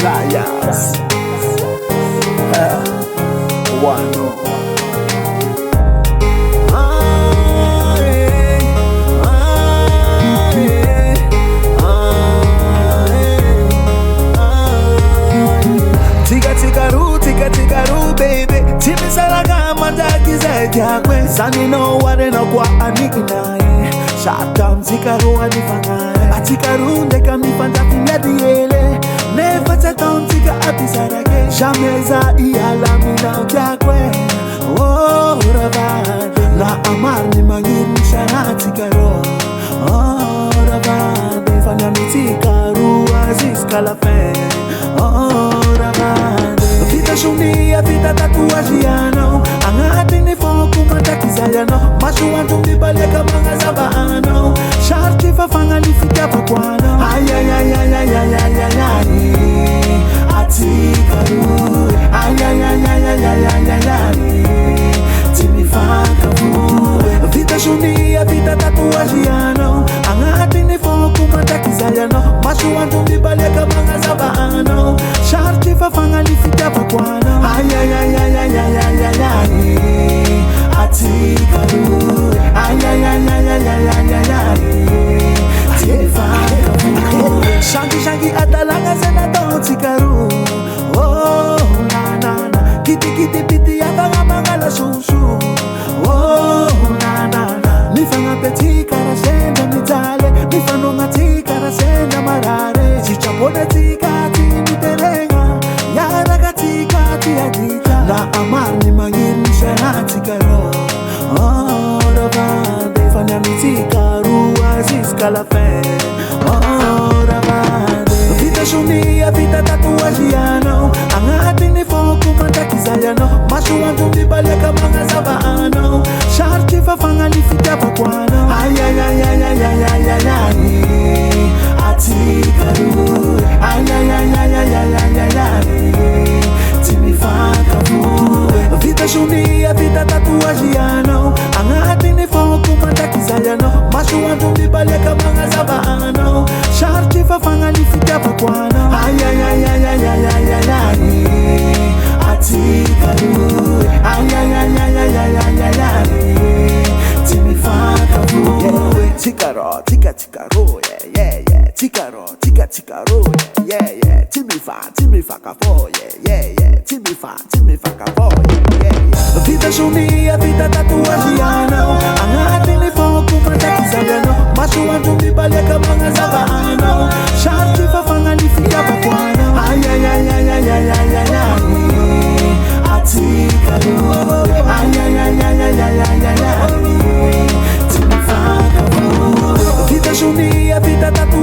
Liars. One. Tika ru baby Chimi salaga mandaki zeti akwe Sani no ware no kwa anikinae Shatam tika ru adifangae Atika ru ndeka mifanta finyadi ele Nefata taun tika apisarake Shameza iyala mina ukiakwe Oh rabade Na amar ni mangir mishana tika ru Oh rabade Fanya mitika ru aziz kalafe Oh rabade Vita shunia, vita tatuajiano Angati ni foku matakizayano Mashu wantu mibaleka mga zabano Sharti fafanga lifika pakwano Ay ay ay ay ay ay ay ay ay Atikaru Ay ay ay ay ay ay ay ay ay Timi faka fuwe Vita shunia, vita tatuajiano Angati ni foku matakizayano Mashu wantu mibaleka mga zabano Sharti fafanga lifika pakwano Ay ay ay ay ay ay ay ay ay Atikaru Ay ay ay ay ay ay ay ay ay Tifaka fuwe Shangi shangi atalanga sena to tikaru Oh na na na Kiti kiti piti atanga mangala shushu Oh na na na Nifanga peti kara senda mitale Nifano ngati kara senda marare Chichapone tikati niterenga Yara katika tiadita La amar ni mangin shana tikaro Oh rabade Fanya mitika aziz kalafe Oh rabade Vita shunia vita tatuajiano Angati ni foku mantakizayano Mashu wantu mibaleka mga zabano Sharti fafanga lifika pakwano Ay ay ay ay ay ay ay ay ay Atikaru Ay ay ay ay ay ay ay ay ay Timi faka fuwe Vita shunia vita tatuajiano Angati ni foku mantakizayano Mashu wantu mibaleka mga zabano Sharti fafanga lifika pakwano Ay ay ay ay ay ay ay ay ay Atikaru Ay ay ay ay ay ay ay ay ay Timi faka fuwe Tikaro, tika tikaro, yeah yeah yeah Tikaro, tika tikaro, yeah yeah Timi faka fuwe, yeah yeah Timi faka fuwe, yeah yeah Vita shunia, vita tatuajiano Angati ni foku matakizayano Mashu wantu mibaleka mga zabano Sharti fafanga lifika pakwano Ay ay ay ay ay ay ay ay ay Atikaru Ay ay ay ay ay ay ay ay ay Timi faka fuwe Vita shunia, vita tatuajiano